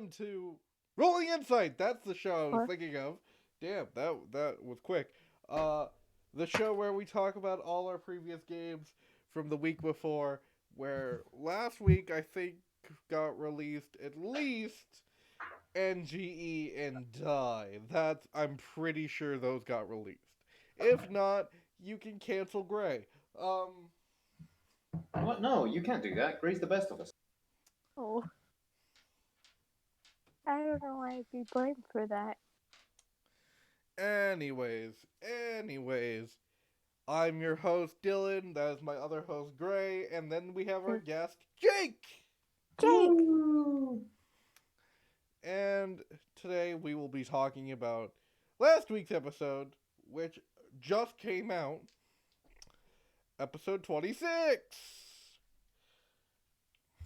welcome to Rolling Insight. That's the show I was What? thinking of. Damn, that was quick. Uh, the show where we talk about all our previous games from the week before. Where last week I think got released at least NGE and Die. That's I'm pretty sure those got released. If not, you can cancel Gray. What? No, you can't do that. Gray's the best of us. Oh, I don't know why I'd be blamed for that. Anyways, I'm your host, Dylan. That is my other host, Gray. And then we have our guest, Jake! Jake! And today we will be talking about last week's episode, which just came out. Episode 26!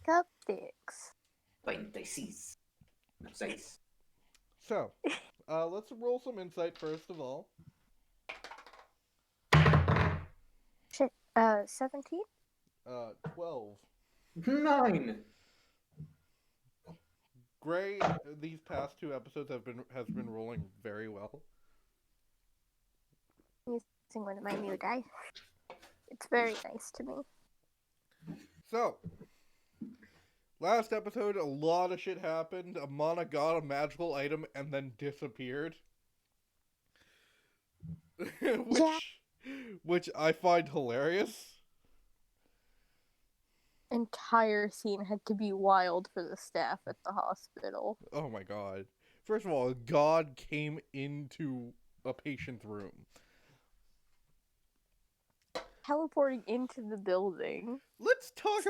Cupcakes. 26. 6. So, let's roll some insight first of all. Shit, 17? 12. 9. Gray, these past two episodes has been rolling very well. Using one of my new dice. It's very nice to me. So, last episode, a lot of shit happened. Amana got a magical item and then disappeared. which I find hilarious. Entire scene had to be wild for the staff at the hospital. Oh my god. First of all, God came into a patient's room. Teleporting into the building. Let's start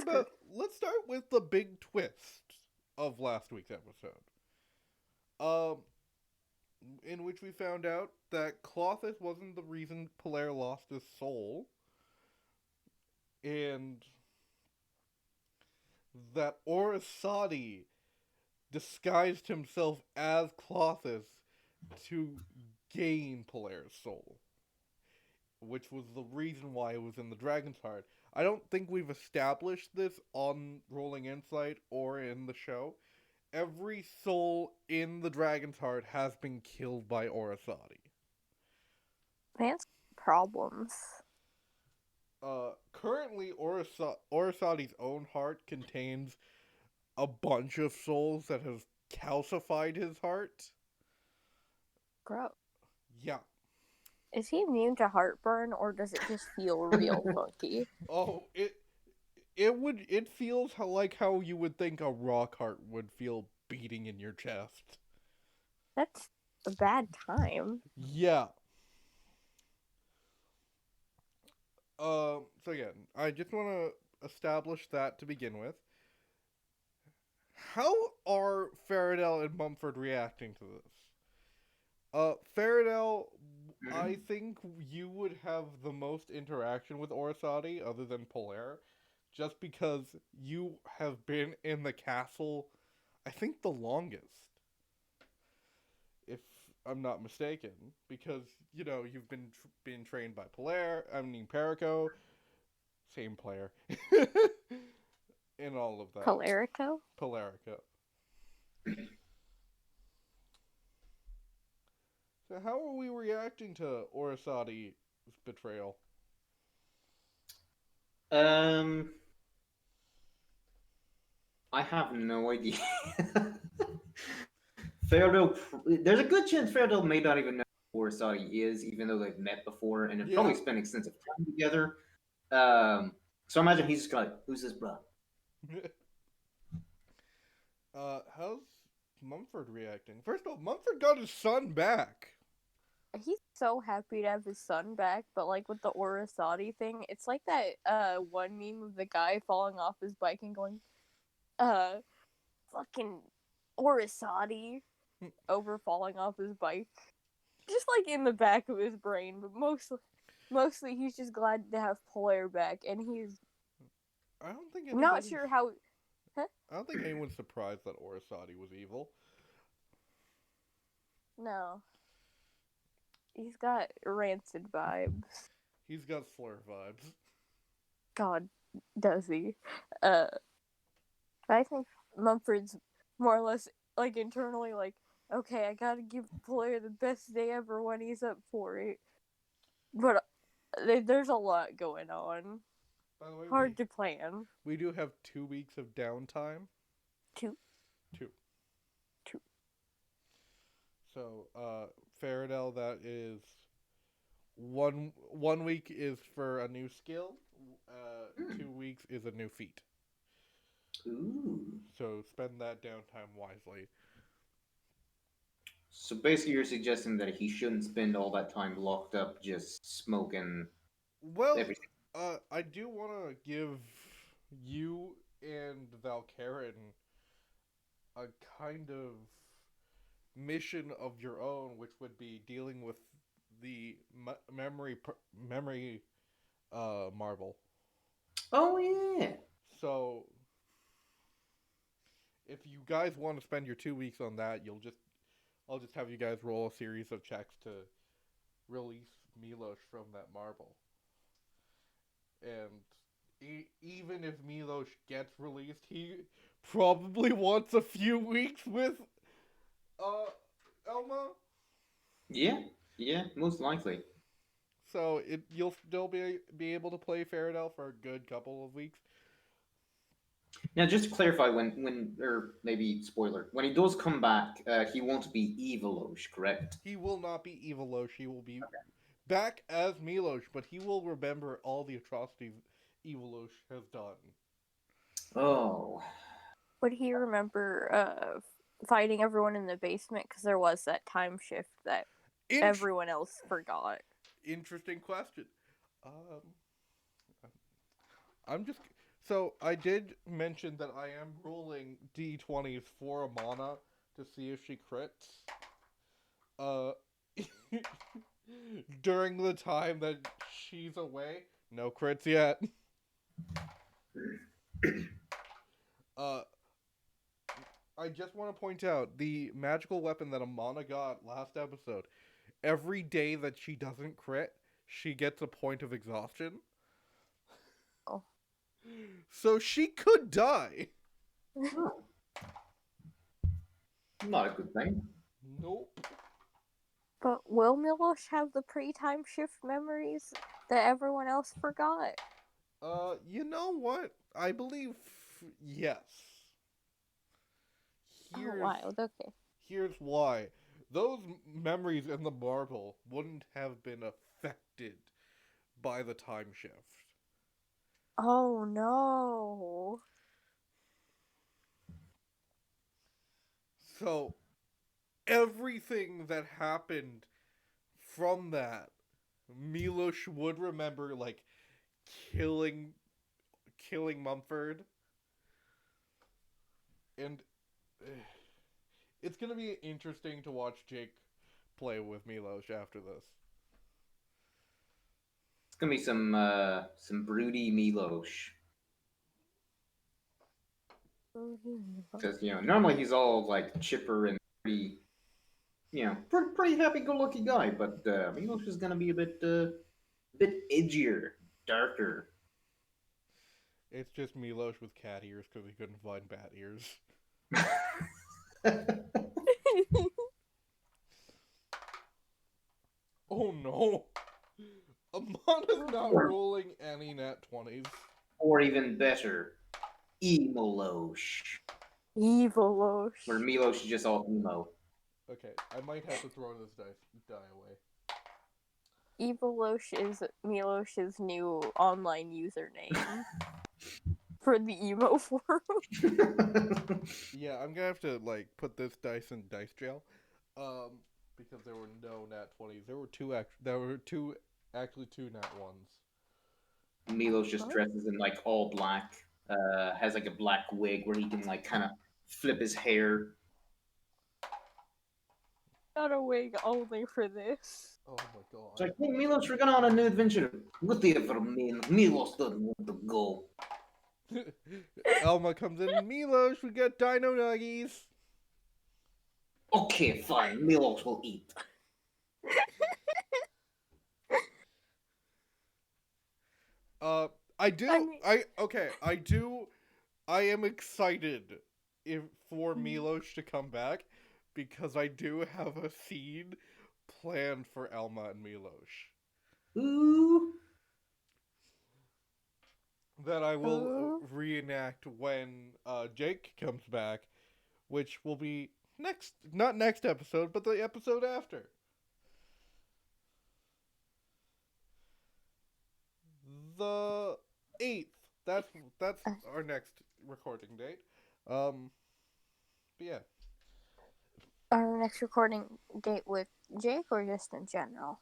with the big twist of last week's episode. In which we found out that Clothis wasn't the reason Polaire lost his soul. And that Orasati disguised himself as Clothis to gain Polaire's soul, which was the reason why it was in the Dragon's Heart. I don't think we've established this on Rolling Insight or in the show. Every soul in the Dragon's Heart has been killed by Orasati. That's problems. Currently, Orasati's own heart contains a bunch of souls that have calcified his heart. Gross. Yeah. Is he immune to heartburn, or does it just feel real funky? Oh, it feels like how you would think a rock heart would feel beating in your chest. That's a bad time. Yeah. So again, I just want to establish that to begin with. How are Faradell and Mumford reacting to this? Faradell, I think you would have the most interaction with Orasati other than Polaire, just because you have been in the castle, I think the longest. If I'm not mistaken, because, you've been trained by Perico, same player, in all of that. Polarico? Polarico. So how are we reacting to Orasati's betrayal? I have no idea. Faradell, there's a good chance Faradell may not even know who Orasati is, even though they've met before and have probably spent extensive time together. So I imagine he's just like, who's this bro? How's Mumford reacting? First of all, Mumford got his son back. He's so happy to have his son back, but with the Orasati thing, it's like that one meme of the guy falling off his bike and going, fucking Orasati over falling off his bike. Just in the back of his brain, but mostly he's just glad to have Polaire back, and he's not sure how... Huh? I don't think anyone's surprised that Orasati was evil. No. He's got rancid vibes. He's got slur vibes. God, does he? I think Mumford's more or less like internally, like, okay, I gotta give the player the best day ever when he's up for it. But there's a lot going on. By the way, Hard to plan. we do have 2 weeks of downtime. Two. Two. Two. So, Faradell, that is one week is for a new skill. 2 weeks is a new feat. Ooh. So spend that downtime wisely. So basically, you're suggesting that he shouldn't spend all that time locked up just smoking Well, everything. I do want to give you and Valkaren a kind of mission of your own, which would be dealing with the memory marble. Oh yeah. So if you guys want to spend your 2 weeks on that, I'll just have you guys roll a series of checks to release Milos from that marble. And even if Milos gets released, he probably wants a few weeks with Elma. Yeah, most likely. So you'll still be able to play Faradell for a good couple of weeks. Now, just to clarify, when or maybe spoiler, when he does come back, he won't be Evilosh, correct? He will not be Evilosh. He will be back as Milosh, but he will remember all the atrocities Evilosh has done. Oh. Would he remember fighting everyone in the basement? Because there was that time shift that everyone else forgot. Interesting question. I'm just so I did mention that I am rolling d20s for Amana to see if she crits. During the time that she's away, no crits yet. I just want to point out the magical weapon that Amana got last episode. Every day that she doesn't crit, she gets a point of exhaustion. Oh. So she could die. Oh. Not a good thing. Nope. But will Milosh have the pre-time shift memories that everyone else forgot? You know what? I believe yes. Oh, wild. Okay. Here's why. Those memories in the marble wouldn't have been affected by the time shift. Oh no. So, everything that happened from that, Milosh would remember, like, killing Mumford. And it's gonna be interesting to watch Jake play with Milosh after this. It's gonna be some broody Milosh. Because normally he's all like chipper and pretty, pretty happy-go-lucky guy. But Milosh is gonna be a bit edgier, darker. It's just Milosh with cat ears because he couldn't find bat ears. Oh no! Amana's not rolling any nat 20s. Or even better, Emolosh. Evilosh. Where Milosh is just all emo. Okay, I might have to throw this die away. Evilosh is Milosh's new online username for the emo forum. Yeah, I'm gonna have to like put this dice in dice jail, because there were no nat 20s. There were two actually two nat ones. Milosh just dresses in like all black. Has like a black wig where he can like kind of flip his hair. Got a wig only for this. Oh my god. It's like, hey, Milos, we're going on a new adventure. What the ever mean? Milos doesn't want to go. Elma comes in. Milos, we got dino nuggies. Okay, fine. Milos will eat. I am excited for Milos to come back, because I do have a scene planned for Elma and Milos Ooh. that I will Ooh. reenact when Jake comes back, which will be not next episode, but the episode after. The 8th. That's our next recording date. But yeah. Our next recording date with Jake or just in general?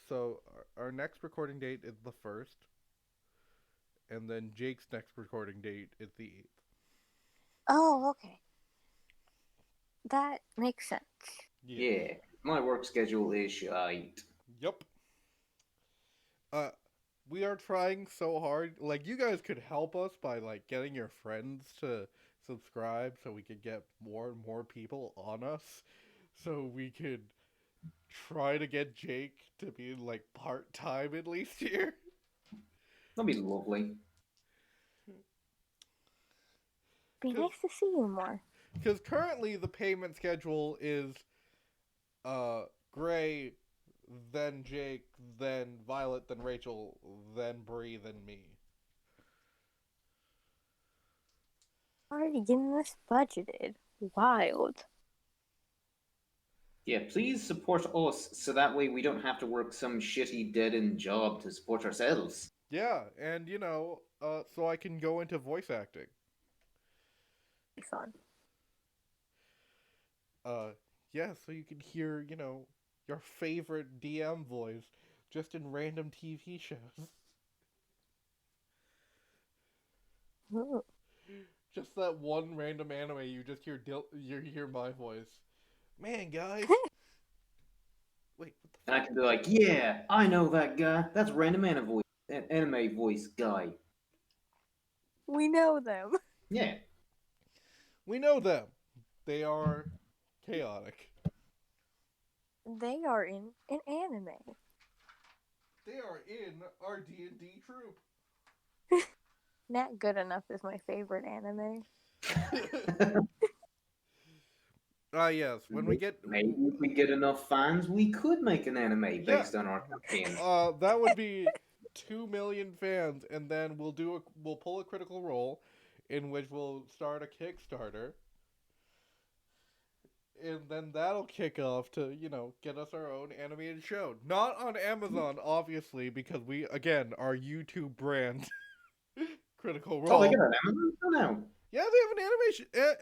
So our next recording date is the 1st, and then Jake's next recording date is the 8th. Oh, okay. That makes sense. Yeah. My work schedule is shite. Yup. We are trying so hard. Like, you guys could help us by like getting your friends to subscribe, so we could get more and more people on us, so we could try to get Jake to be like part-time at least here. That'd be lovely. Be nice to see you more. Because currently the payment schedule is Gray, then Jake, then Violet, then Rachel, then Bree, then me. Already getting this budgeted. Wild. Yeah, please support us so that way we don't have to work some shitty dead-end job to support ourselves. Yeah, and so I can go into voice acting. Be fun. Yeah, so you can hear, your favorite DM voice just in random TV shows. Ooh. Just that one random anime, you just you hear my voice. Man, guys. Wait, what the And I can be like, yeah, I know that guy. That's random anime voice guy. We know them. Yeah. We know them. They are chaotic. They are in an anime. They are in our D&D troop. Nat Good Enough is my favorite anime. Yes. When we get Maybe if we get enough fans, we could make an anime based on our campaign. that would be 2 million fans, and then we'll pull a Critical Role, in which we'll start a Kickstarter, and then that'll kick off to get us our own animated show. Not on Amazon, obviously, because we our YouTube brand. Critical Role. Oh, they got an Amazon show now? Yeah, they have an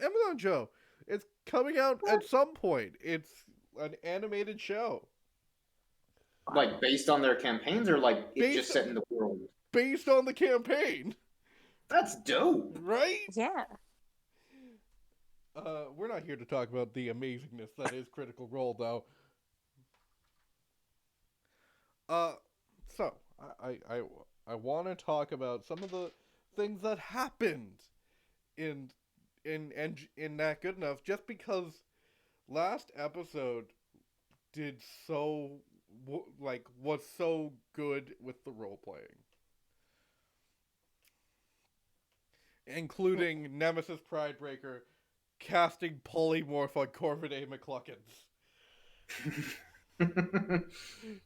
Amazon show. It's coming out at some point. It's an animated show. Like, based on their campaigns, or like it's just set in the world? Based on the campaign. That's dope. Right? Yeah. We're not here to talk about the amazingness that is Critical Role, though. So I want to talk about some of the things that happened in Nat Good Enough, just because last episode was so good with the role playing, including Nemesis Pridebreaker casting polymorph on Corvidae McCluckins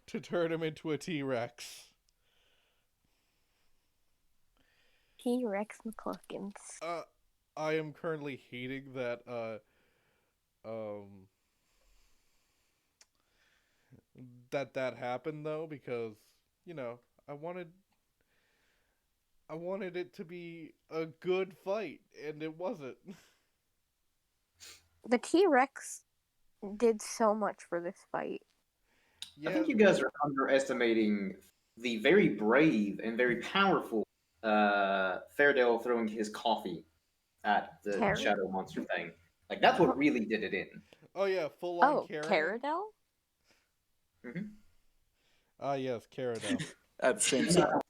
to turn him into a T-Rex. T-Rex McCluckins. I am currently hating that that happened, though, because I wanted it to be a good fight, and it wasn't. The T-Rex did so much for this fight. I think you guys are underestimating the very brave and very powerful Fairdale throwing his coffee at the shadow monster thing. Like, that's what really did it in. Oh yeah, full on Caradel? Mm-hmm. Yes, Caradel. At the same time.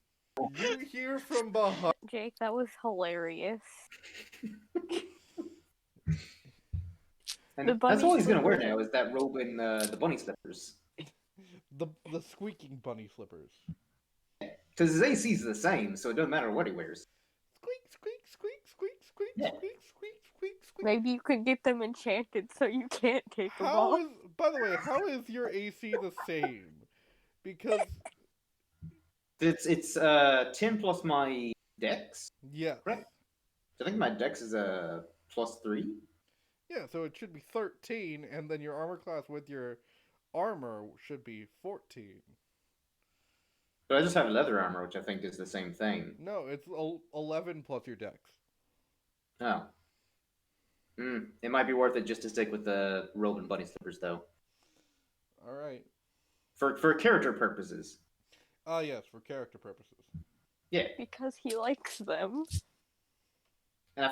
You hear from behind. Jake, that was hilarious. And that's all he's gonna wear now, is that robe and the bunny slippers. The squeaking bunny slippers. Because his AC is the same, so it doesn't matter what he wears. Squeak, squeak, squeak, squeak, squeak, Yeah. squeak, squeak, squeak, Maybe you could get them enchanted so you can't take them How off. is, by the way, how is your AC the same? Because It's 10 plus my dex, yes, correct? I think my dex is a +3. yeah, so it should be 13, and then your armor class with your armor should be 14. But I just have leather armor, which I think is the same thing. No, it's 11 plus your dex. Oh. It might be worth it just to stick with the robe and bunny slippers, though. All right. For character purposes. Ah, yes, for character purposes. Yeah. Because he likes them. And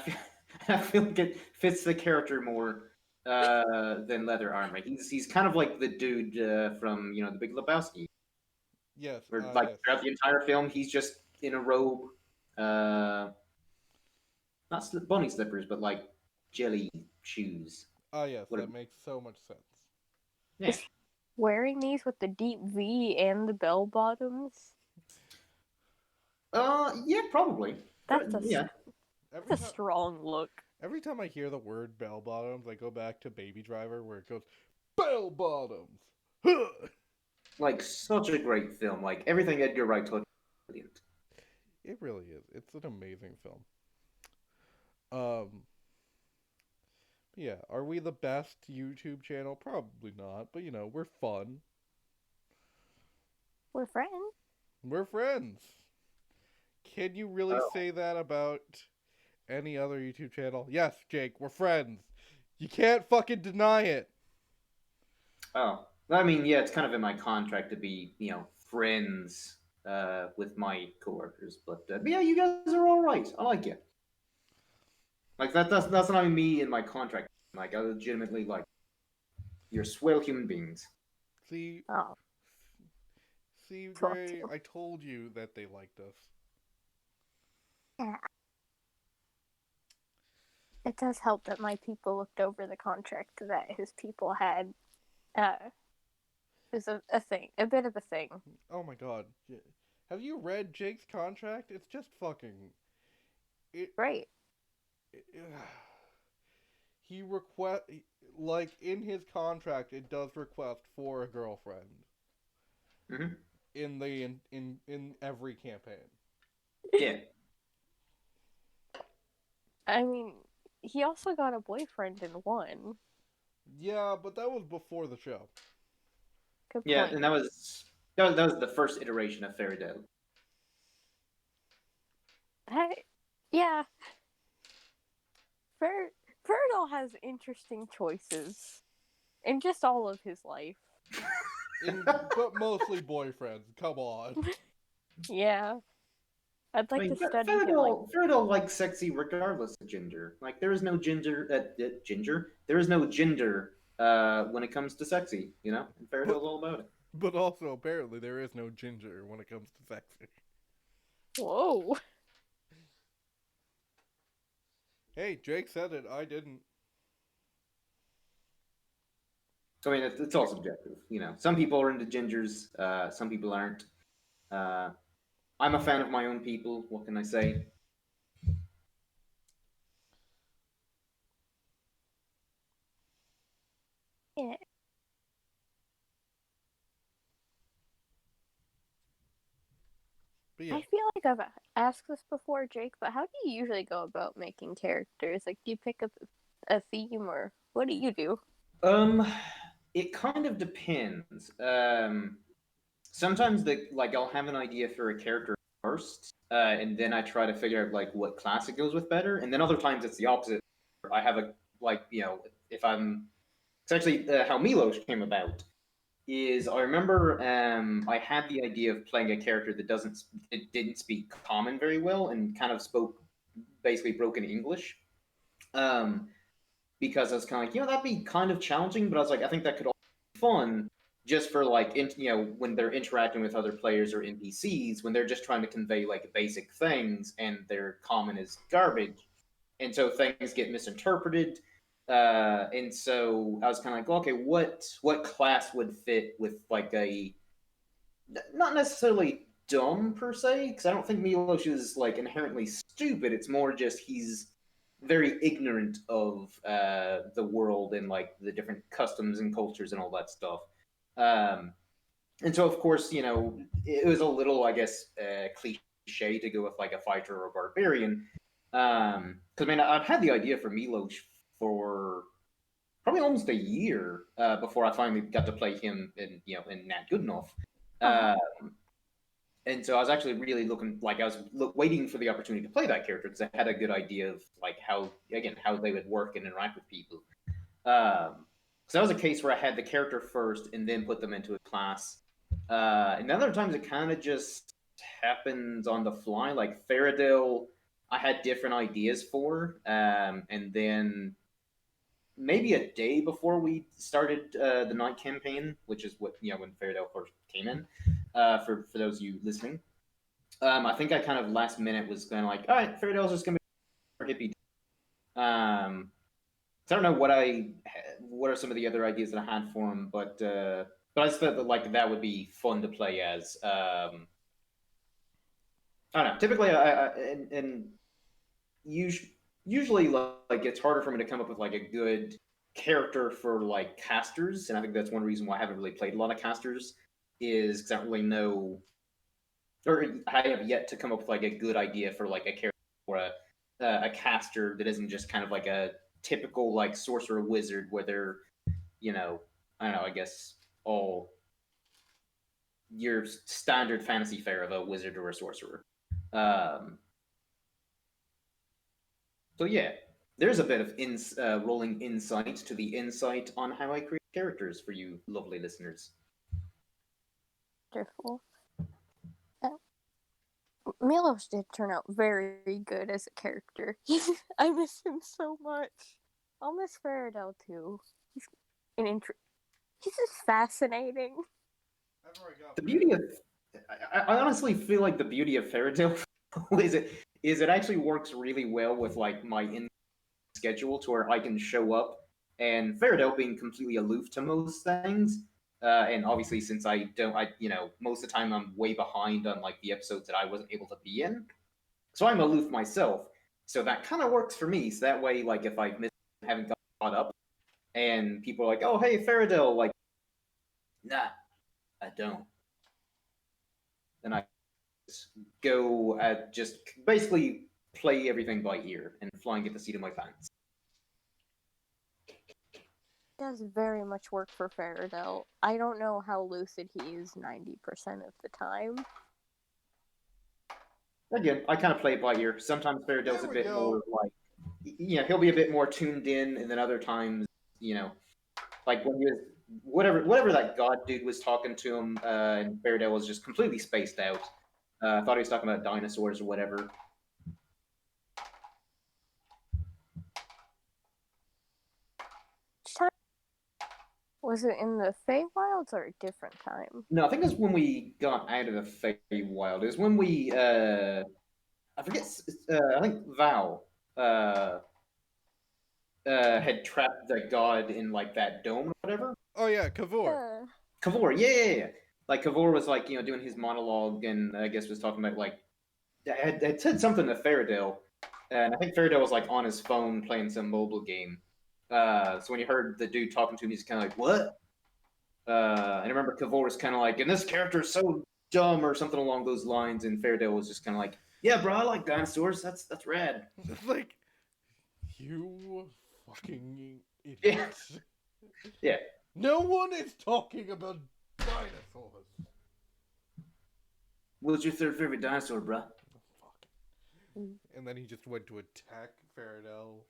I feel like it fits the character more than leather armor. He's kind of like the dude from The Big Lebowski, Yes, where yes. throughout the entire film he's just in a robe, not bunny slippers, but like jelly shoes. Ah, yes, What? that makes so much sense. Yeah. Wearing these with the deep V and the bell bottoms. Yeah, probably. That's a Yeah. that's a strong look. Every time I hear the word bell bottoms, I go back to Baby Driver where it goes, bell bottoms! Huh! Like such a great film. Like everything Edgar Wright touched, brilliant. It really is. It's an amazing film. Yeah, are we the best YouTube channel? Probably not, but we're fun. We're friends. We're friends. Can you really say that about any other YouTube channel? Yes, Jake, we're friends. You can't fucking deny it. Oh, I mean, yeah, it's kind of in my contract to be, friends with my coworkers. But yeah, you guys are all right. I like it. Like that's not even me in my contract. Like I legitimately like you're swell human beings. See, Oh, see, Fuck Gray, you. I told you that they liked us. yeah. It does help that my people looked over the contract that his people had. Is a thing, a bit of a thing. Oh my god. Have you read Jake's contract? It's just fucking. Right. He request, like in his contract, it does request for a girlfriend. Mm-hmm. In every campaign. Yeah. I mean, he also got a boyfriend in one. Yeah, but that was before the show. Good Yeah, point. and that was the first iteration of Fairy Tale. Yeah. Fergal has interesting choices in just all of his life. But mostly boyfriends. Come on. Yeah. I'd like to study Fairy him. Tale likes sexy regardless of gender. Like there is no ginger. There is no gender when it comes to sexy. And Fairy Tale's all about it. But also, apparently, there is no ginger when it comes to sexy. Whoa. Hey, Jake said it. I didn't. I mean, it's all subjective. Some people are into gingers. Some people aren't. I'm a fan of my own people. What can I say? Yeah. But yeah. I feel like I've asked this before, Jake, but how do you usually go about making characters? Like, do you pick up a theme, or what do you do? It kind of depends. Sometimes I'll have an idea for a character first, and then I try to figure out like what class it goes with better, and then other times it's the opposite. I have if I'm it's actually how Milos came about is I remember I had the idea of playing a character that didn't speak common very well and kind of spoke basically broken English. Because I was kind of like, that'd be kind of challenging, but I was like, I think that could also be fun just for like, when they're interacting with other players or NPCs, when they're just trying to convey like basic things and their common is garbage. And so things get misinterpreted. And so I was kind of like, okay, what class would fit with like a, not necessarily dumb per se, because I don't think Milos is like inherently stupid. It's more just he's very ignorant of the world and like the different customs and cultures and all that stuff. And so, of course, it was a little, I guess, cliche to go with like a fighter or a barbarian. Because I mean, I've had the idea for Milos for probably almost a year before I finally got to play him in Nat Good Enough. And so I was actually really looking, like I was waiting for the opportunity to play that character because I had a good idea of like how they would work and interact with people. So that was a case where I had the character first and then put them into a class. And other times it kind of just happens on the fly. Like Faradale, I had different ideas for, and then maybe a day before we started the night campaign, which is what when Faradale first came in. For those of you listening, I think I kind of last minute was kind of like, all right, Faradale's just gonna be hippie. So I don't know what are some of the other ideas that I had for him, but I just thought that like that would be fun to play as. I don't know. Typically, and usually like it's harder for me to come up with like a good character for like casters, and I think that's one reason why I haven't really played a lot of casters is because I don't really know, or I have yet to come up with like a good idea for like a character or a caster that isn't just kind of like a typical like sorcerer wizard where they're I don't know, I guess all your standard fantasy fare of a wizard or a sorcerer. Um, so yeah, there's a bit of rolling insight to the insight on how I create characters for you lovely listeners. Wonderful. Milos did turn out very good as a character. I miss him so much. I'll miss Faradell too. He's just fascinating. The beauty of I honestly feel like the beauty of Fairytale is it actually works really well with like my in schedule to where I can show up and Fairytale being completely aloof to most things. And obviously, since most of the time I'm way behind on like the episodes that I wasn't able to be in, so I'm aloof myself. So that kind of works for me. So that way, like if I haven't got caught up, and people are like, "Oh, hey, Fairytale," like, nah, I don't. Then I go just basically play everything by ear and flying at the seat of my pants. Does very much work for Faradell. I don't know how lucid he is 90% of the time. Again, I kind of play it by ear. Sometimes Faradell's a bit more like, he'll be a bit more tuned in, and then other times, like when he was whatever that god dude was talking to him, and Faradell was just completely spaced out. I thought he was talking about dinosaurs or whatever. Was it in the Feywilds or a different time? No, I think it was when we got out of the Feywild. It was when we, I forget, I think Val had trapped the god in like that dome or whatever. Oh yeah, Kavor. Kavor, yeah. Like Kavor was like doing his monologue, and I guess was talking about like had said something to Faradale, and I think Faradale was like on his phone playing some mobile game. So when you heard the dude talking to him, he's kind of like, "What?" And I remember Kavor was kind of like, "And this character is so dumb," or something along those lines. And Faradale was just kind of like, "Yeah, bro, I like dinosaurs. That's rad." It's like, you fucking idiot. Yeah. No one is talking about dinosaurs. What's your third favorite dinosaur, bro? Oh, fuck. And then he just went to attack Faradell.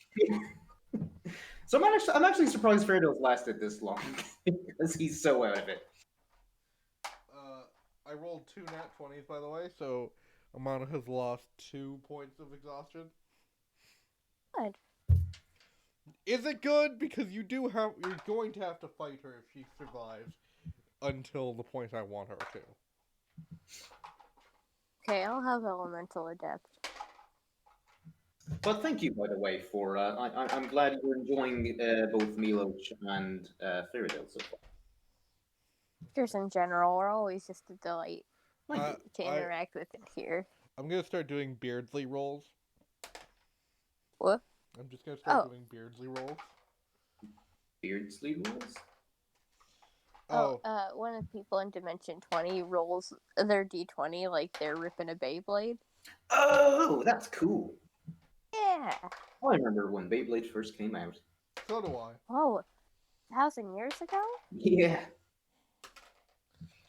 So I'm actually surprised Faradale's lasted this long because he's so out of it. I rolled 2 nat 20s, by the way, so Amana has lost 2 points of exhaustion. Good. Is it good? Because you're going to have to fight her if she survives until the point I want her to. Okay, I'll have Elemental Adept. But thank you, by the way, for I'm glad you're enjoying both Milos and Faradale so far. Just in general, we're always just a delight to interact with it here. I'm gonna start doing Beardsley rolls. What? I'm just gonna start Oh, doing Beardsley rolls. Beardsley rules? Oh, one of the people in Dimension 20 rolls their D20 like they're ripping a Beyblade. Oh, that's cool. Yeah. I remember when Beyblade first came out. so do I. Oh, 1,000 years ago? Yeah,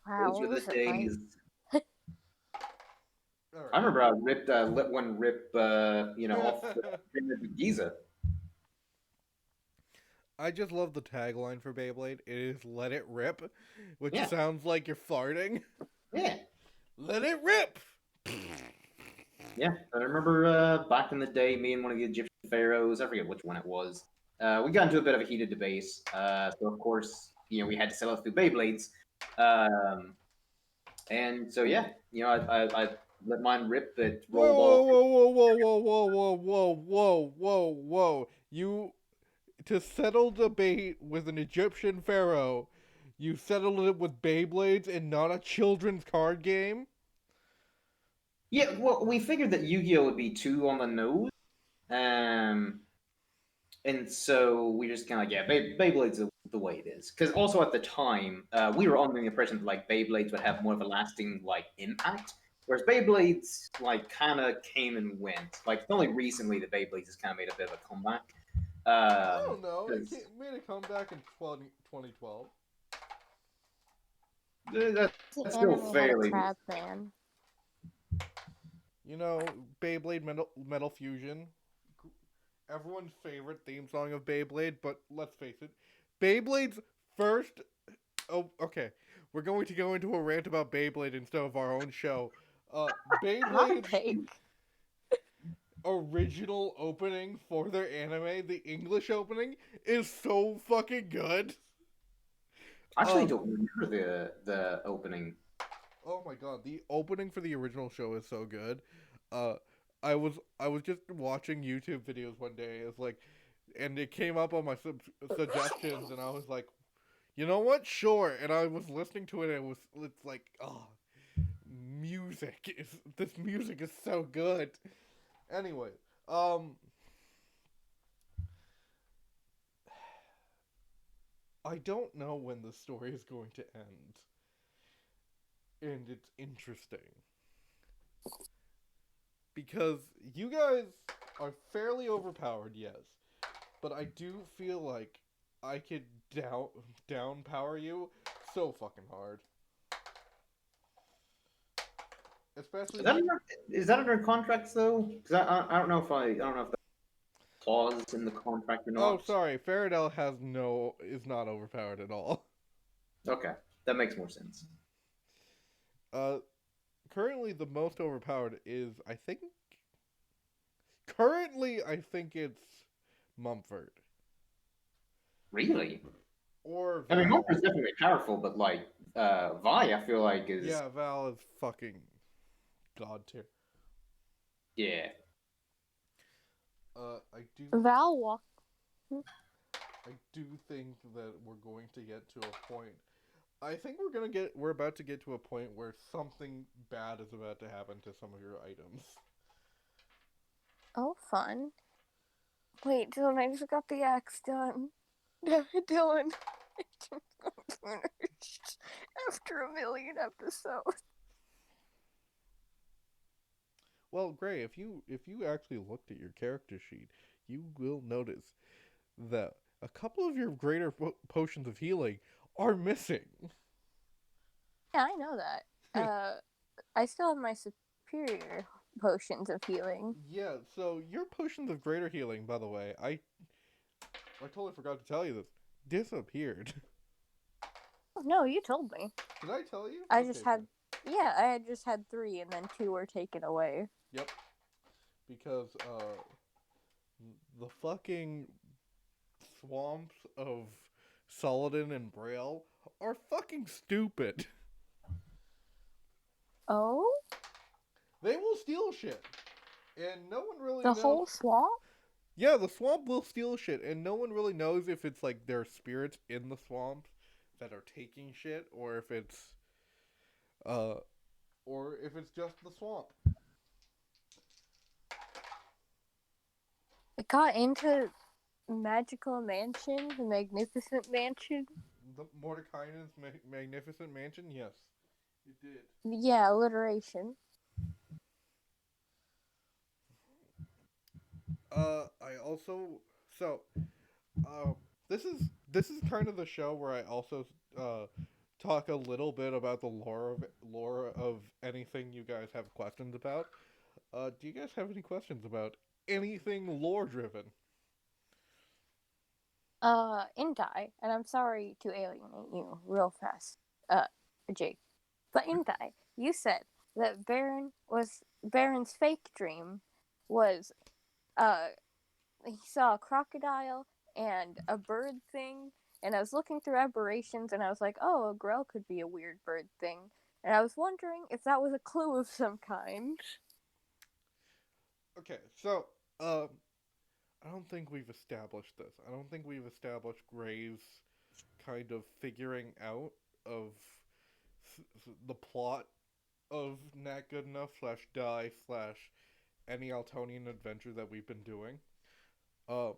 Wow, those what were the was it like? days. All I right. remember I ripped let one rip, off the Pyramid of Giza. I just love the tagline for Beyblade. It is "Let it rip," which Yeah, sounds like you're farting. yeah, Let it rip. yeah. I remember back in the day, me and one of the Egyptian pharaohs, I forget which one it was, we got into a bit of a heated debate. So of course, we had to settle through Beyblades. Um, and so yeah, I let mine rip. It Whoa, rolled whoa, off. whoa, whoa, whoa, whoa, whoa, whoa, whoa, whoa, whoa! You to settle debate with an Egyptian pharaoh, you settled it with Beyblades and not a children's card game. Yeah, well, we figured that Yu-Gi-Oh would be too on the nose. Um, and so we just kind of like, yeah, Beyblade's the way it is. Because also at the time, we were under the impression that like Beyblades would have more of a lasting like impact, whereas Beyblades like kind of came and went. Like it's only recently that Beyblades has kind of made a bit of a comeback. I don't know. It 'Cause, made a comeback in 2012. that's The still anime had a fairly. crab man. You know, Beyblade Metal Fusion. Everyone's favorite theme song of Beyblade, but let's face it, Beyblade's first. Oh, okay. We're going to go into a rant about Beyblade instead of our own show. Hot Beyblade's take. original opening for their anime, the English opening, is so fucking good. I actually Um, don't remember the opening. oh my god, the opening for the original show is so good. Uh, I was just watching YouTube videos one day. It's like, and it came up on my suggestions, and I was like, you know what? Sure. And I was listening to it, and it's like, oh, this music is so good. Anyway, um, I don't know when the story is going to end, and it's interesting because you guys are fairly overpowered, yes, but I do feel like I could down power you so fucking hard. Especially Is that with under, is that under contracts though? Because I don't know if I don't know if that's clause in the contract or oh, not. sorry, Faradell is not overpowered at all. Okay, that makes more sense. Uh, currently the most overpowered is I think it's Mumford Really? or I mean, Val. Mumford's definitely powerful, but like Vi, I feel like is Yeah, Val is fucking god tier. yeah. I do Val walk. I do think that we're going to get to a point. I think we're about to get to a point where something bad is about to happen to some of your items. Oh, fun. Wait, Dylan, I just got the axe done. Dylan, it's finished after a million episodes. Well, Gray, if you actually looked at your character sheet, you will notice that a couple of your greater potions of healing are missing. Yeah, I know that. I still have my superior potions of healing. Yeah, so your potions of greater healing, by the way, I totally forgot to tell you this, disappeared. Oh, no, you told me. Did I tell you? I Okay, just had, yeah, I had just had 3, and then 2 were taken away. Yep. Because the fucking swamps of Saladin and Braille are fucking stupid. Oh, They will steal shit, and no one really the knows. whole swamp? Yeah, the swamp will steal shit, and no one really knows if it's like their spirits in the swamp that are taking shit, or if it's just the swamp. It got into Magical Mansion, the Magnificent Mansion. The Mordekainen's Magnificent Mansion? Yes, it did. Yeah, alliteration. I also so uh, this is kind of the show where I also uh talk a little bit about the lore of anything you guys have questions about. Do you guys have any questions about anything lore driven? Intai, and I'm sorry to alienate you real fast, uh, Jake, but Intai, you said that Baron's fake dream was, he saw a crocodile and a bird thing, and I was looking through aberrations, and I was like, oh, a grell could be a weird bird thing, and I was wondering if that was a clue of some kind. Okay, so um, I don't think we've established this. I don't think we've established Gray's kind of figuring out of the plot of Nat Good Enough slash Die slash any Altonian adventure that we've been doing. Uh,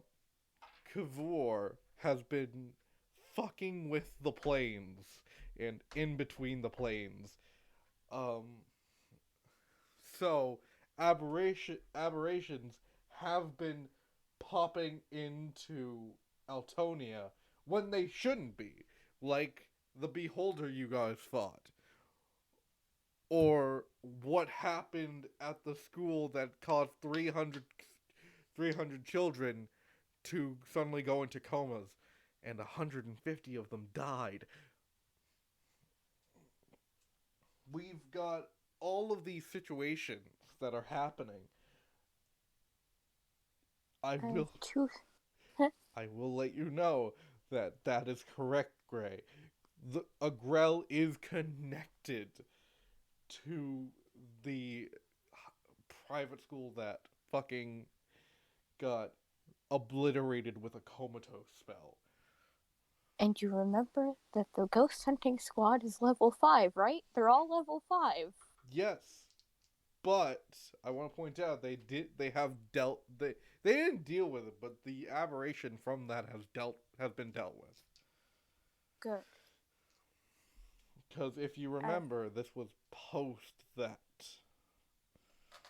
Kavor has been fucking with the planes and in between the planes. Um, so aberrations have been popping into Altonia when they shouldn't be, like the Beholder you guys fought, or what happened at the school that caused 300 children to suddenly go into comas, and 150 of them died. We've got all of these situations that are happening. I I'm will too. I will let you know that that is correct, Gray. The Agrel is connected to the private school that fucking got obliterated with a comatose spell. And you remember that the ghost hunting squad is level 5, right? They're all level 5. Yes, but I want to point out they have dealt they didn't deal with it, but the aberration from that has been dealt with. Good. Because if you Uh, remember, this was post that.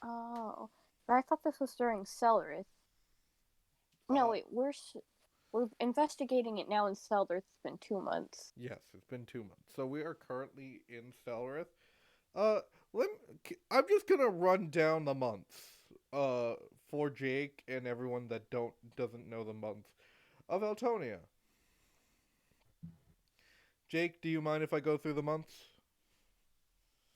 oh, but I thought this was during Celrith. No, Uh, wait, we're investigating it now in Celrith. It's been 2 months. yes, it's been 2 months, so we are currently in Stelrith. Uh, let I'm just gonna run down the months. Uh, for Jake and everyone that doesn't know the months of Altonia. Jake, do you mind if I go through the months?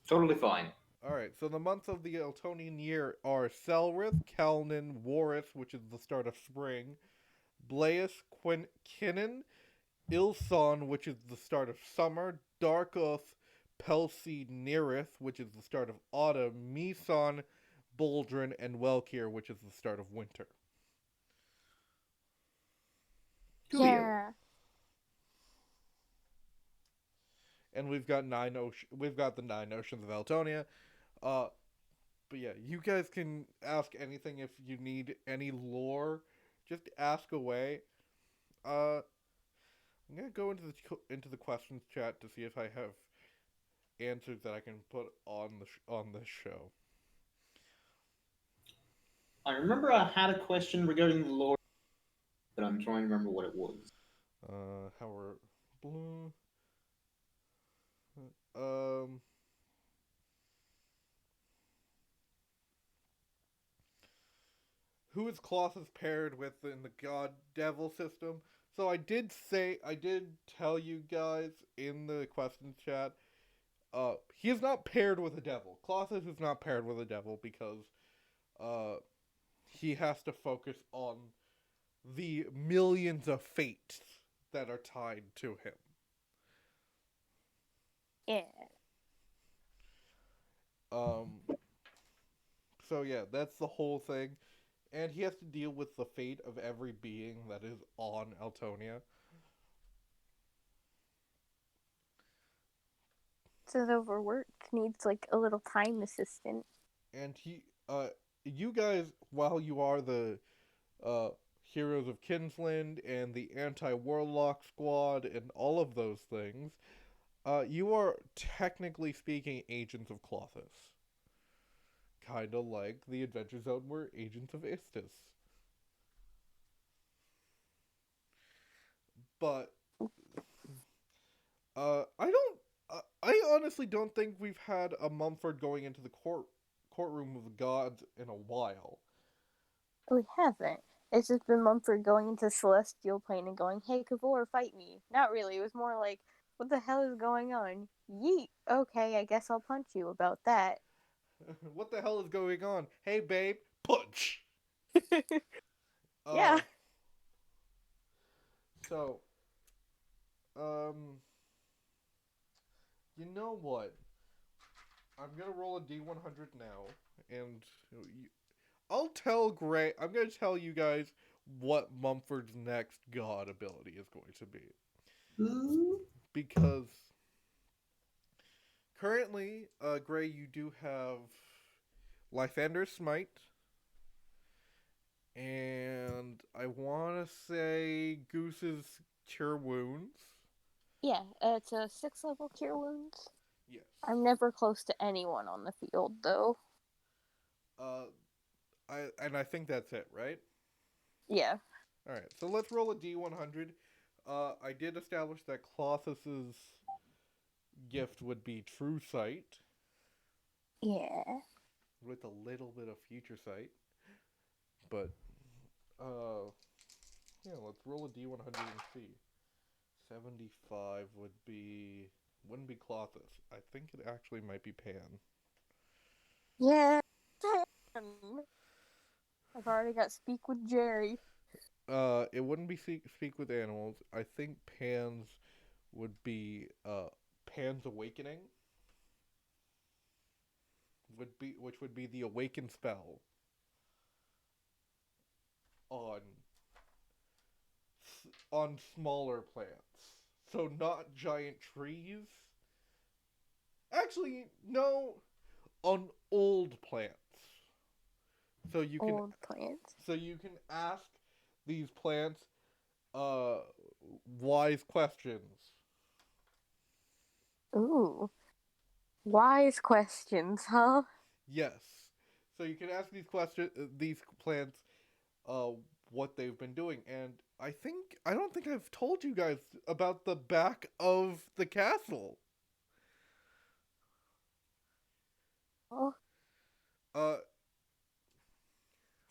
Totally fine. All right, so the months of the Eltonian year are Selrith, Kalnin, Warith, which is the start of spring, Blaeus, Kinnan, Ilson, which is the start of summer, Darkoth, Pelsi, Nearith, which is the start of autumn, Meson, Boldrin, and Welkir, which is the start of winter. Coolio. Yeah. And we've got the 9 oceans of Eltonia. Uh, but yeah, you guys can ask anything if you need any lore. Just ask away. I'm gonna go into the questions chat to see if I have answers that I can put on on this show. I remember I had a question regarding the lore, but I'm trying to remember what it was. Howard Blue. Um, who is Colossus paired with in the God Devil system? So I did tell you guys in the questions chat. He is not paired with a devil. Colossus is not paired with a devil because uh, he has to focus on the millions of fates that are tied to him. Yeah. Um, so yeah, that's the whole thing, and he has to deal with the fate of every being that is on Altonia. Says overworked. Needs like a little time assistant. And you guys, while you are uh, Heroes of Kinsland and the Anti-Warlock Squad and all of those things, you are technically speaking agents of Clothis. Kind of like the Adventure Zone were agents of Istis. But I don't. I honestly don't think we've had a Mumford going into the courtroom of the gods in a while. We haven't. It's just been Mumford going into Celestial Plane and going, "Hey, Kavor, fight me." Not really. It was more like, "What the hell is going on?" Yeet. Okay, I guess I'll punch you about that. What the hell is going on? Hey, babe, punch. Yeah. Uh, so, um, you know what? I'm gonna roll a D100 now, and I'll tell Gray. I'm gonna tell you guys what Mumford's next god ability is going to be, Ooh. because currently, Gray, you do have Lythander's Smite, and I want to say Goose's Cure Wounds. Yeah, it's a 6-level Cure Wounds. Yes. I'm never close to anyone on the field, though. Uh, I think that's it, right? Yeah. All right. So let's roll a D100. I did establish that Colossus's gift would be True Sight Yeah. with a little bit of Future Sight, but uh, yeah. Let's roll a D100 and see. 75 wouldn't be Colossus. I think it actually might be Pan. Yeah. I've already got Speak with Jerry. It wouldn't be speak with animals. I think Pan's would be Pan's Awakening which would be the awaken spell on smaller plants. So not giant trees. Actually, no, on old plants. So you can Old plants. ask these plants uh wise questions. Ooh. Wise questions, huh? Yes. So you can ask these plants uh what they've been doing, and I don't think I've told you guys about the back of the castle. Oh. Uh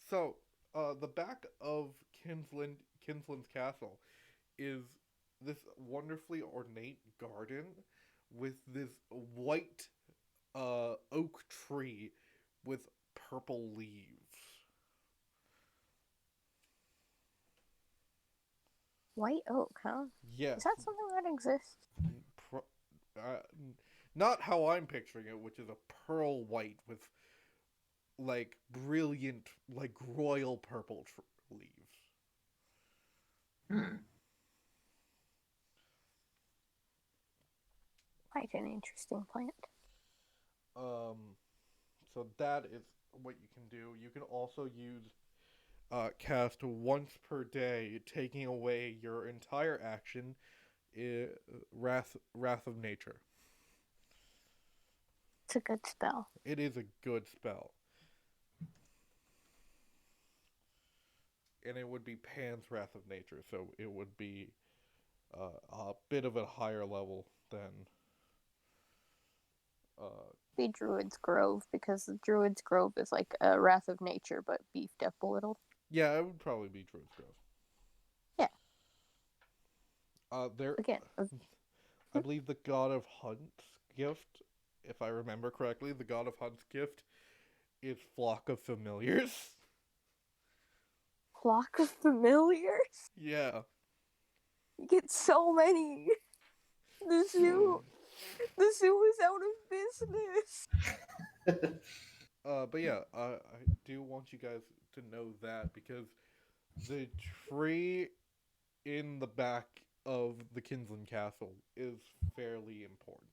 so the back of Kinsland's castle is this wonderfully ornate garden with this white oak tree with purple leaves. White oak, huh? Yes. Is that something that exists? Pro- uh, not how I'm picturing it, which is a pearl white with like brilliant, like royal purple leaves. Hmm. Quite an interesting plant. So that is what you can do. You can also use cast once per day, taking away your entire action. Wrath of Nature. It's a good spell. It is a good spell. And it would be Pan's Wrath of Nature, so it would be a bit of a higher level than. Be Druid's Grove, because the Druid's Grove is like a Wrath of Nature, but beefed up a little. Yeah, it would probably be Druid's Grove. Yeah. There. Again. I believe the God of Hunt's gift, if I remember correctly, the God of Hunt's gift is Flock of Familiars. Flock of Familiars? Yeah. You get so many. The zoo is out of business. But yeah, I do want you guys to know that because the tree in the back of the Kinsland Castle is fairly important.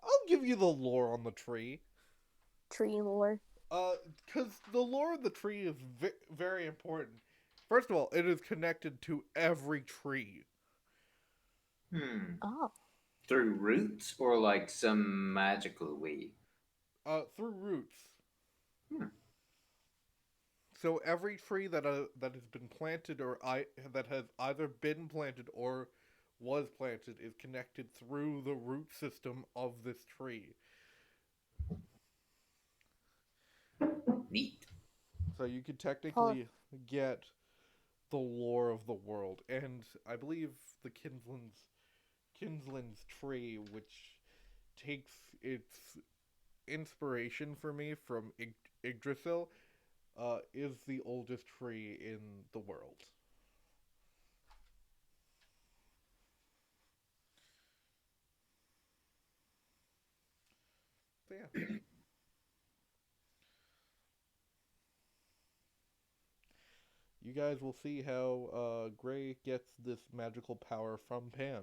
I'll give give you the lore on the tree. Tree lore. Because the lore of the tree is very important. First of all, it is connected to every tree. Hmm. Oh. Through roots or like some magical way? Through roots. Hmm. So every tree that has been planted that has either been planted or was planted is connected through the root system of this tree. Neat. So you could Oh, technically get the lore of the world, and I believe the Kinslin's tree, which takes its inspiration for me from Yggdrasil, is the oldest tree in the world. So yeah, you guys will see how Gray gets this magical power from Pan.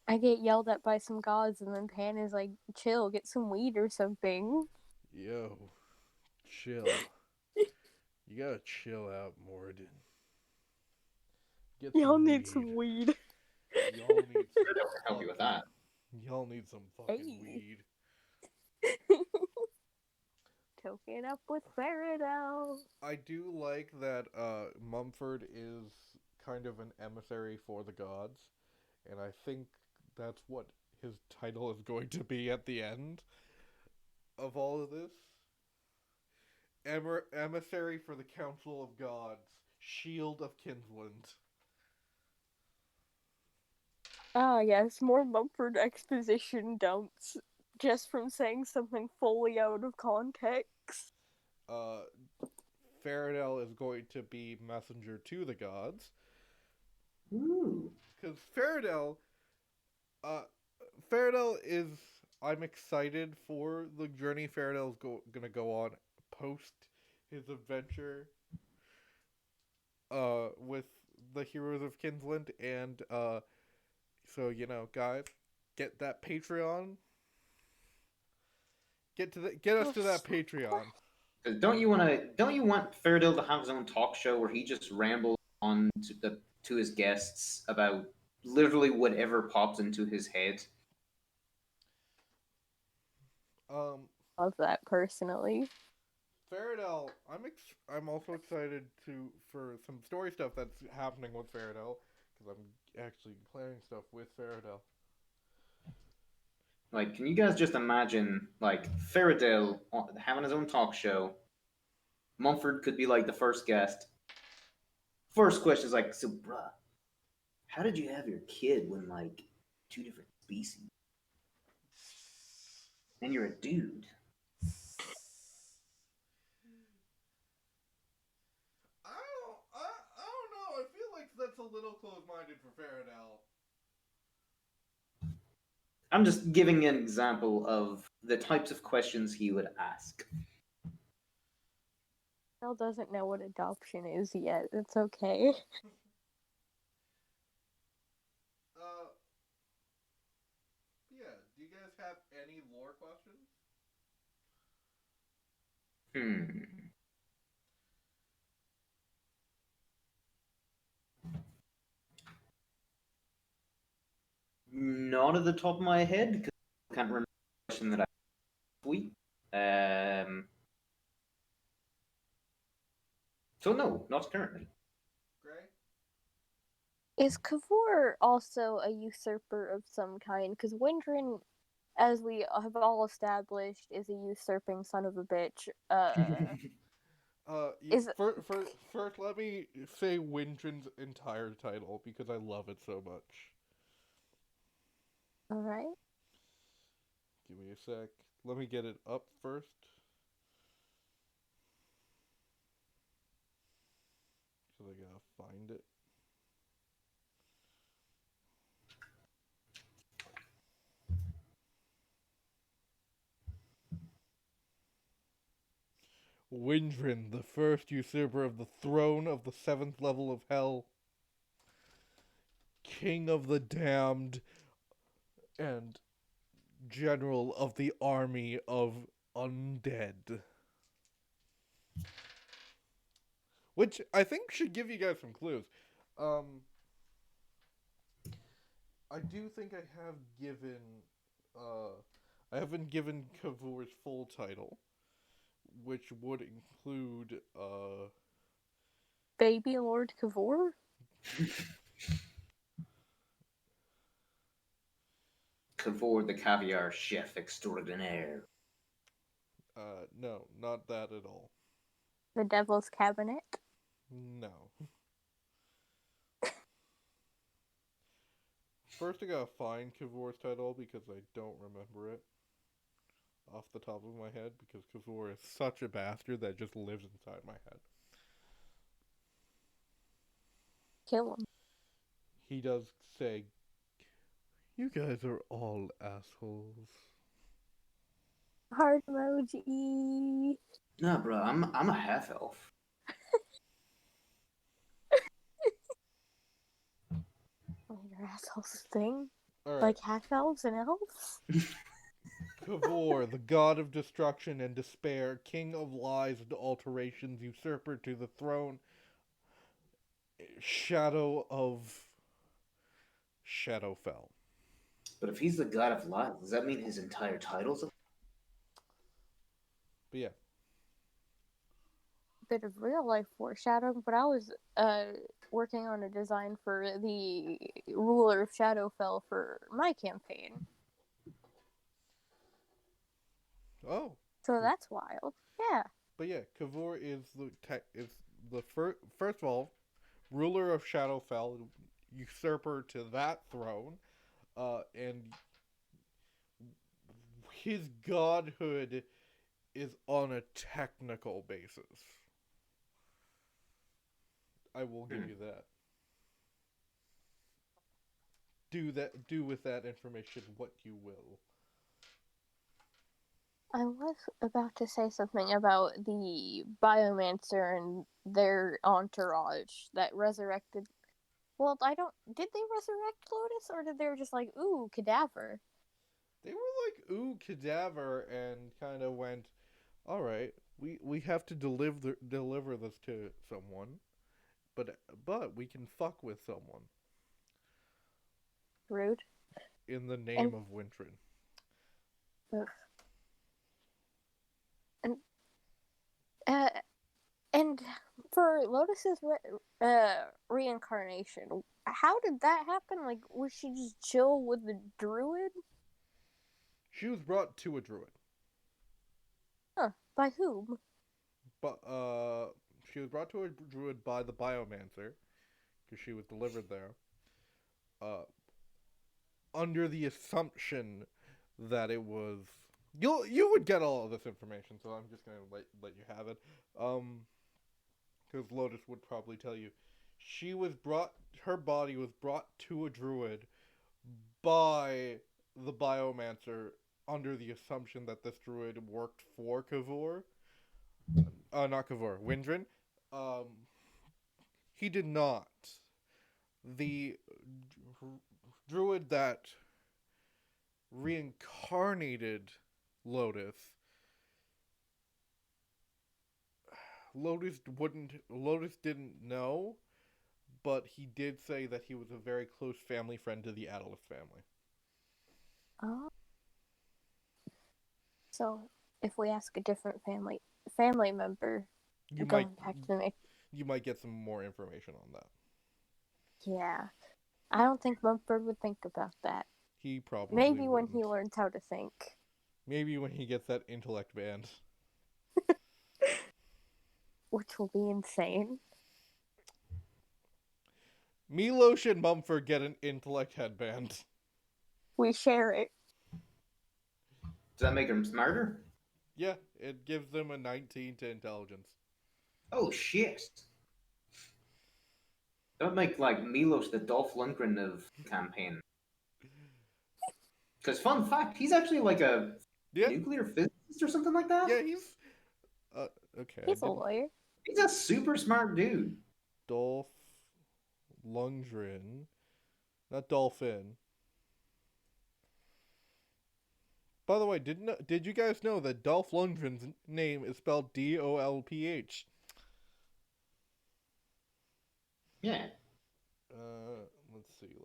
I get yelled at by some gods, and then Pan is like, "Chill, get some weed or something." Yo, chill. You gotta chill out, Moradin. Get Y'all some need weed. some weed. Y'all need some Sure, that will help you with that. Y'all need some fucking Hey. weed. Token up with Faradell. I do like that Mumford is kind of an emissary for the gods, and I think that's what his title is going to be at the end of all of this. Emissary for the Council of Gods, Shield of Kinsland. Ah, yes, more Mumford exposition dumps just from saying something fully out of context. Uh, Faradell is going to be messenger to the gods, Ooh. because uh, Faradell is. I'm excited for the journey Faradell's gonna go on post his adventure with the heroes of Kinsland, and so guys, get that Patreon. Get us Oh, to that Patreon. 'Cause don't you want Faradil to have his own talk show where he just rambles on to his guests about literally whatever pops into his head? Um, love that personally. Faradell, I'm also excited for some story stuff that's happening with Faradell because I'm actually planning stuff with Faradell. Like, can you guys just imagine like Faradil having his own talk show? Mumford could be like the first guest. First question is like, so bruh, how did you have your kid when like two different species? And you're a dude. I don't know. I feel like that's a little close-minded for Faradell. I'm just giving an example of the types of questions he would ask. Bill doesn't know what adoption is yet. It's okay. uh, yeah. Do you guys have any lore questions? Hmm. Not at the top of my head because I can't remember the question that I tweet. So no, not currently. Gray? Is Kavor also a usurper of some kind? Because Windrin, as we have all established, is a usurping son of a bitch. Is First, let me say Windrin's entire title because I love it so much. all right. Give me a sec. Let me get it up first. Because I gotta find it. Windrin, the first usurper of the throne of the seventh level of hell, king of the damned, and general of the army of undead. Which I think should give you guys some clues. Um, I do think uh, I haven't given Kavor's full title, which would include, Baby Lord Kavor? Kavor the caviar chef extraordinaire. No, not that at all. The Devil's Cabinet? No. First, I gotta find Kavor's title because I don't remember it off the top of my head because Kavor is such a bastard that just lives inside my head. Kill him. He does say, "You guys are all assholes." Heart emoji. Nah, bro, I'm a half elf. Your assholes thing? All right. Like half elves and elves? Kavor, the god of destruction and despair, king of lies and alterations, usurper to the throne, shadow of Shadowfell. But if he's the god of lies, does that mean his entire title's a... But yeah. Bit of real life foreshadowing, but I was working on a design for the ruler of Shadowfell for my campaign. Oh. So that's wild. Yeah. But yeah, Kavor is the first of all, ruler of Shadowfell, usurper to that throne, and his godhood is on a technical basis. I will give you that. Do with that information what you will. I was about to say something about the Biomancer and their entourage that resurrected. Well, I don't. Did they resurrect Lotus, or did they just like, ooh, cadaver? They were like, ooh, cadaver, and kind of went, all right, we have to deliver this to someone, but we can fuck with someone Rude. in the name And of Wintrin. ugh. And and for Lotus's reincarnation, how did that happen? Like, was she just chill with the druid? She was brought to a druid, Huh? By whom? but she was brought to a druid by the biomancer because she was delivered there. Uh, Under the assumption that it was you would get all of this information, so I'm just gonna let you have it. Because Lotus would probably tell you, her body was brought to a druid by the biomancer under the assumption that this druid worked for Kavor. Not Kavor, Windrin. Um, he did not. The druid that reincarnated Lotus. Lotus didn't know, but he did say that he was a very close family friend to the Atlas family. Oh. So, if we ask a different family member, You going might back to me, you might get some more information on that. yeah, I don't think Mumford would think about that. He probably Maybe when wouldn't. he learns how to think. Maybe when he gets that intellect band. Which will be insane. Milosh and Mumford get an intellect headband. We share it. Does that make him smarter? Yeah, it gives them a 19 to intelligence. Oh, shit. That would make, like, Milos the Dolph Lundgren of campaign. Because, fun fact, he's actually, like, a nuclear physicist or something like that? Yeah, he's... okay. He's a lawyer. He's a super smart dude. Dolph Lundgren. Not Dolphin. By the way, did you guys know that Dolph Lundgren's name is spelled Dolph? Yeah, Let's see.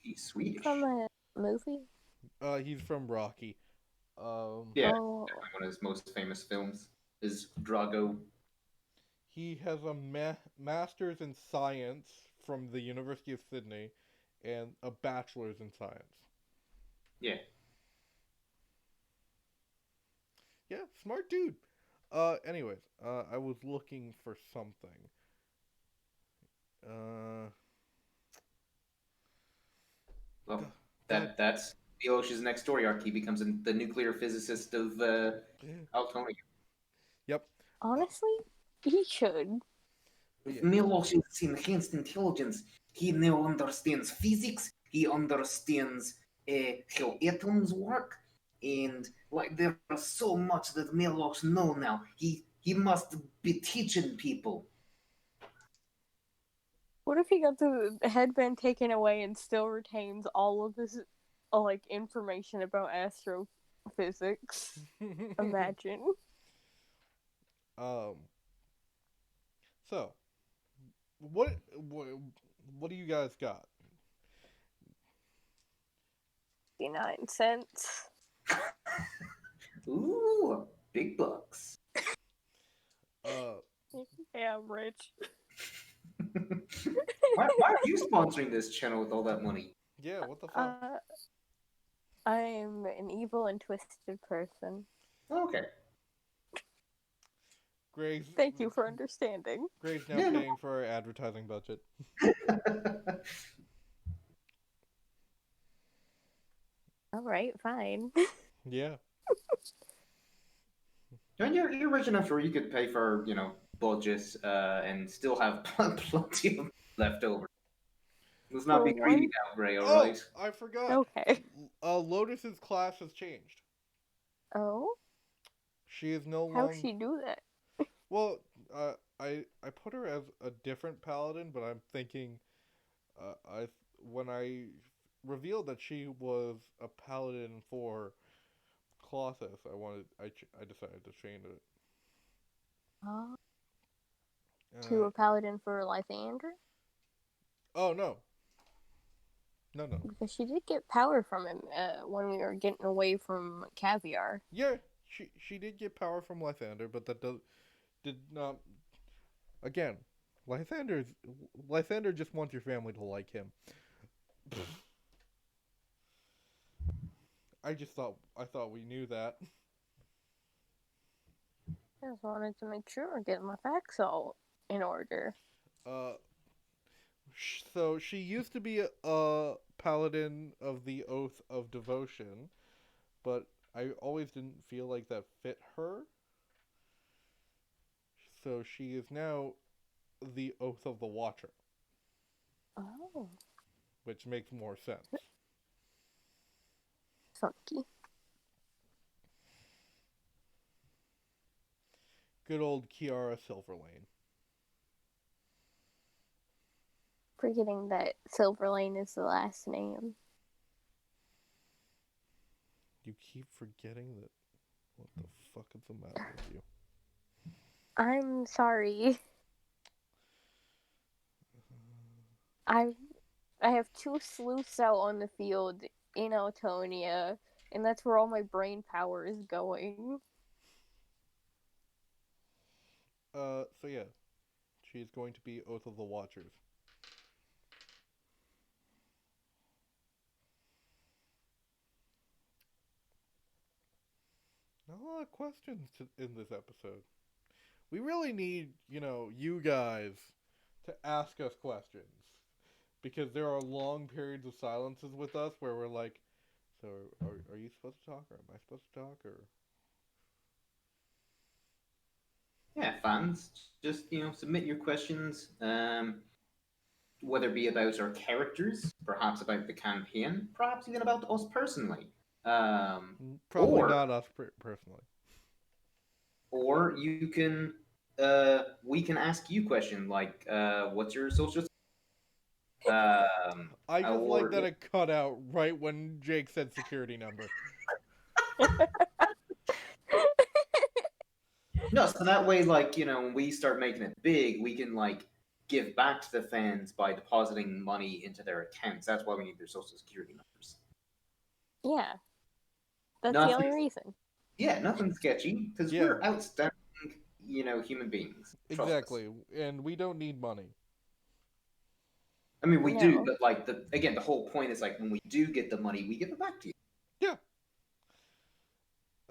he's Swedish. From a movie? He's from Rocky. Um, Yeah, Oh, definitely one of his most famous films is Drago. he has a master's in science from the University of Sydney, and a bachelor's in science. Yeah. Yeah, smart dude. Anyways, I was looking for something. Uh, Well, God, God, that's Milosh's next story arc. He becomes the nuclear physicist of Altonia. yep. Uh, honestly, he should. but yeah, Milosh's enhanced intelligence. He now understands physics. He understands how atoms work, and like there's so much that Milosh know now. He must be teaching people. What if he got the headband taken away and still retains all of his like information about astrophysics? Imagine. um. So, what what do you guys got? 59 cents. Ooh, big bucks. Uh, Yeah, I'm rich. Why are you sponsoring this channel with all that money? yeah. What the fuck? Uh, I'm an evil and twisted person. Okay. Greg's Thank you for understanding. Greg's now Yeah, no. paying for our advertising budget. Alright, fine. Yeah. And you're rich enough where you could pay for, budgets and still have plenty of left over. Let's not For be greedy one. now, Gray, Oh, alright? I forgot. Okay. Lotus's class has changed. Oh? She is no How'd longer. she do that? Well, I put her as a different paladin, but I'm thinking, I when I revealed that she was a paladin for Colossus, I decided to change it. Oh. To Uh, a paladin for Lythander? oh no, no. Because she did get power from him when we were getting away from Caviar. Yeah, she did get power from Lythander, but that did not. Again, Lythander's Lythander just wants your family to like him. I thought we knew that. I just wanted to make sure I get my facts all in order. Uh, so she used to be a paladin of the Oath of Devotion, but I always didn't feel like that fit her. So she is now the Oath of the Watcher, Oh, which makes more sense. funky. Good old Kiara Silverlane. Forgetting that Silverlane is the last name. You keep forgetting that. What the fuck is the matter with you? I'm sorry. I have two sleuths out on the field in Altonia, and that's where all my brain power is going. So yeah, she's going to be Oath of the Watchers. Not a lot of questions in this episode. We really need, you guys to ask us questions. Because there are long periods of silences with us where we're like, so are you supposed to talk or am I supposed to talk or Yeah, fans, just, submit your questions, whether it be about our characters, perhaps about the campaign, perhaps even about us personally. Um, probably or not us personally. or you can we can ask you questions like what's your social I just like or that it cut out right when Jake said security number. No, so that way, like, when we start making it big, we can, like, give back to the fans by depositing money into their accounts. That's why we need their social security numbers. Yeah, that's the only Nothing, reason. yeah, nothing sketchy, because Yeah, we're outstanding, human beings. Trust us. exactly. And we don't need money. I mean, we do, No, but, like, the whole point is, like, when we do get the money, we give it back to you. Yeah.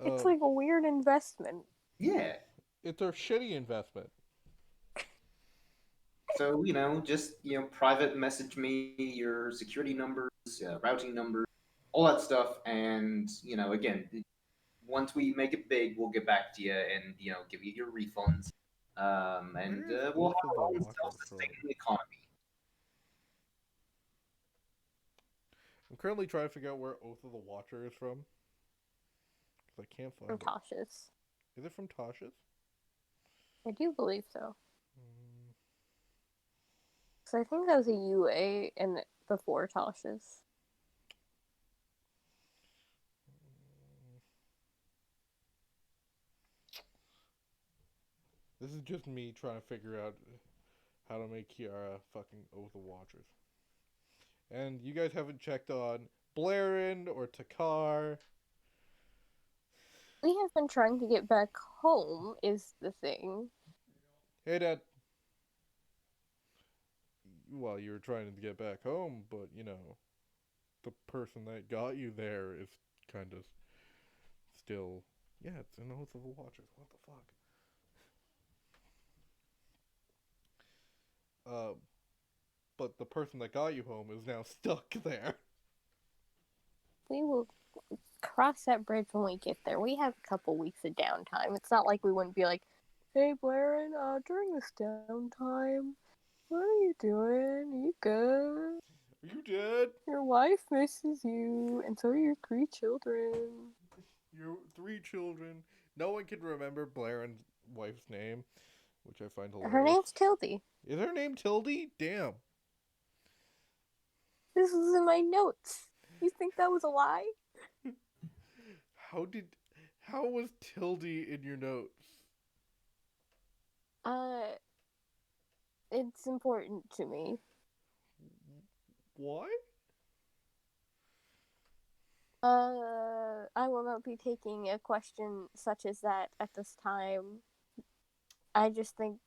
it's Uh, like a weird investment. Yeah. it's our shitty investment. So, just, private message me your security numbers, routing numbers, all that stuff. And, again, once we make it big, we'll get back to you and, give you your refunds. And Where is we'll Oath have of the our own Watchers from? self-sustaining economy. I'm currently trying to figure out where Oath of the Watcher is from. Because I can't From find it. Tasha's. Is it from Tasha's? I do believe so. Mm, So I think that was a UA and before Tasha's. this is just me trying to figure out how to make Kiara fucking Oath of Watchers. And you guys haven't checked on Blairin or Takar. We have been trying to get back home, is the thing. Hey, Dad. Well, you were trying to get back home, but, the person that got you there is kind of still. Yeah, it's an Oath of the Watchers. What the fuck? Uh, but the person that got you home is now stuck there. We will cross that bridge when we get there. We have a couple weeks of downtime. It's not like we wouldn't be like, hey, Blairin, during this downtime, what are you doing? Are you good? Are you dead? Your wife misses you, and so do your 3 children. Your 3 children. No one can remember Blairin's wife's name, which I find hilarious. Her name's Tildy. Is her name Tildy? Damn. This was in my notes. You think that was a lie? How did. How was Tildy in your notes? It's important to me. Why? I will not be taking a question such as that at this time. I just think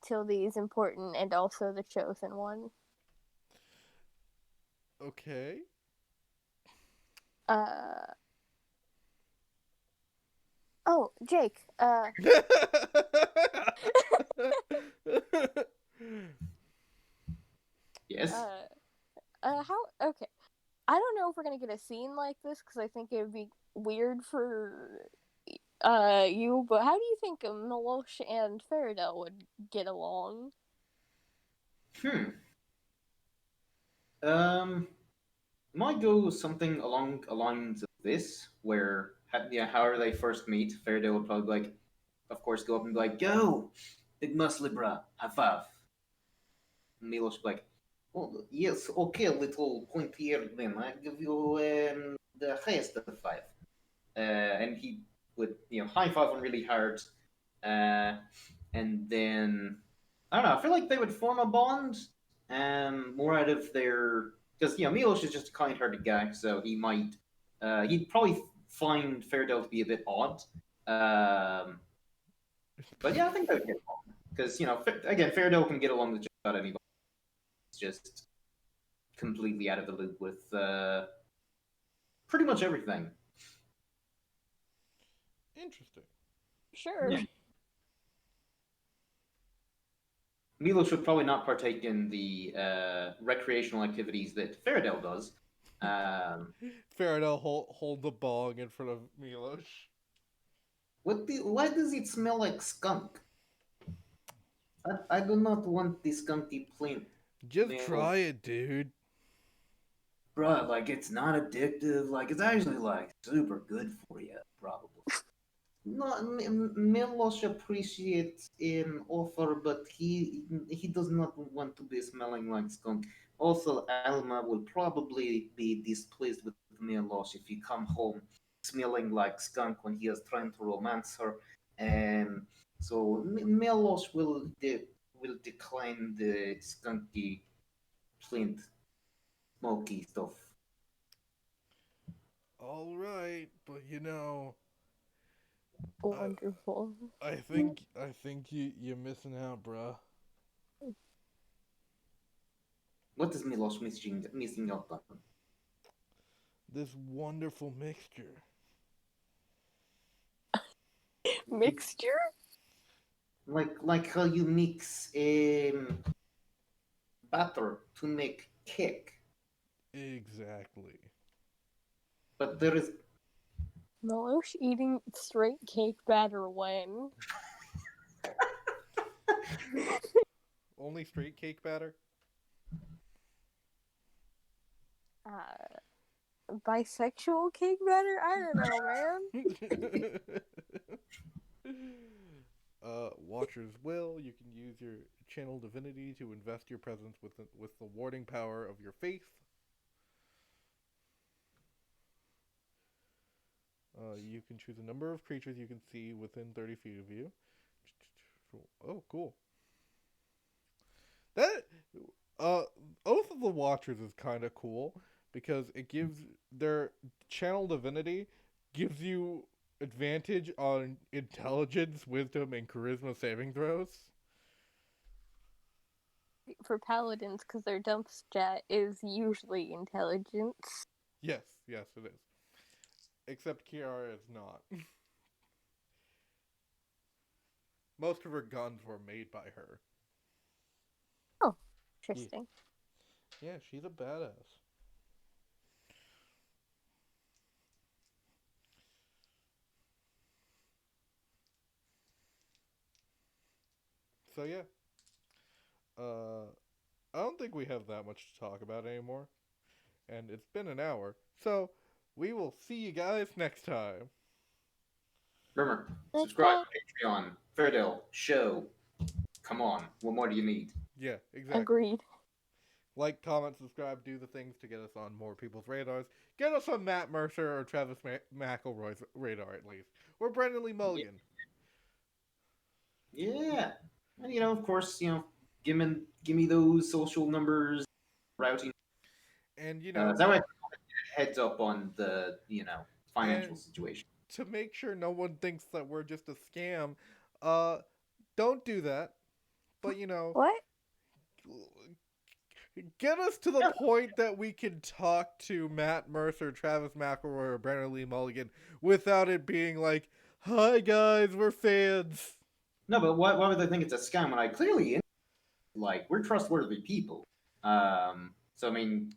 Tildy is important and also the chosen one. Okay. Oh, Jake, Yes? how, okay. I don't know if we're gonna get a scene like this, because I think it would be weird for, you, but how do you think Milosh and Faradell would get along? Um, might go something along the lines of this, where, however they first meet, Faraday will probably, like, of course, go up and be like, "Go, big muscly bra, high five." Milos will be like, "Oh, yes, okay, little pointy then. I give you the highest of five." And he would, high five him really hard. Uh, and then, I don't know, I feel like they would form a bond more out of their. Because, Milos is just a kind hearted guy, so he'd probably find Fairdale to be a bit odd. But yeah, I think they would get along. Because, again, Fairdale can get along with just about anybody. It's just completely out of the loop with pretty much everything. Interesting. Sure. Yeah. Milo should probably not partake in the recreational activities that Faradell does. Faradell hold the bong in front of Milos. Why does it smell like skunk? I do not want the skunky plain. Just Milos. try it, dude. Bruh, like, it's not addictive. Like, it's actually, like, super good for you, probably. No, Milos appreciates an offer, but he does not want to be smelling like skunk. Also, Alma will probably be displeased with Milos if you come home smelling like skunk when he is trying to romance her. Um, so Melos will decline the skunky, flint, smoky stuff. All right, but I Wonderful. I think you're missing out, bruh. What is Milos missing out on? This wonderful mixture. Mixture? Like how you mix batter to make cake, Exactly. but there is Melosh eating straight cake batter when? Only straight cake batter? Bisexual cake batter? I don't know, man. Watcher's Will. You can use your channel divinity to invest your presence with the warding power of your faith. You can choose a number of creatures you can see within 30 feet of you. Oh, cool. That Oath of the Watchers is kind of cool because it gives their channel divinity gives you advantage on intelligence, wisdom, and charisma saving throws. For paladins, because their dump stat is usually intelligence. Yes, yes, it is. Except Kiara is not. Most of her guns were made by her. Oh, interesting. Yeah, she's a badass. So yeah, uh, I don't think we have that much to talk about anymore, and it's been an hour. So we will see you guys next time. Remember, Next subscribe time. to Patreon, Fairdale, show. Come on, what more do you need? Yeah, exactly. Agreed. Like, comment, subscribe, do the things to get us on more people's radars. Get us on Matt Mercer or Travis McElroy's radar at least. Or Brendan Lee Mulligan. Yeah, and of course, give me those social numbers, routing. And That way, I can heads up on the financial and situation. to make sure no one thinks that we're just a scam, uh, don't do that. But What? get us to the point that we can talk to Matt Mercer, Travis McElroy, or Brendan Lee Mulligan without it being like, "Hi guys, we're fans." No, but why would they think it's a scam when I clearly we're trustworthy people? So I mean,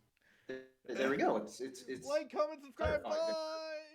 there we go. It's Like, comment, subscribe, clarified. bye.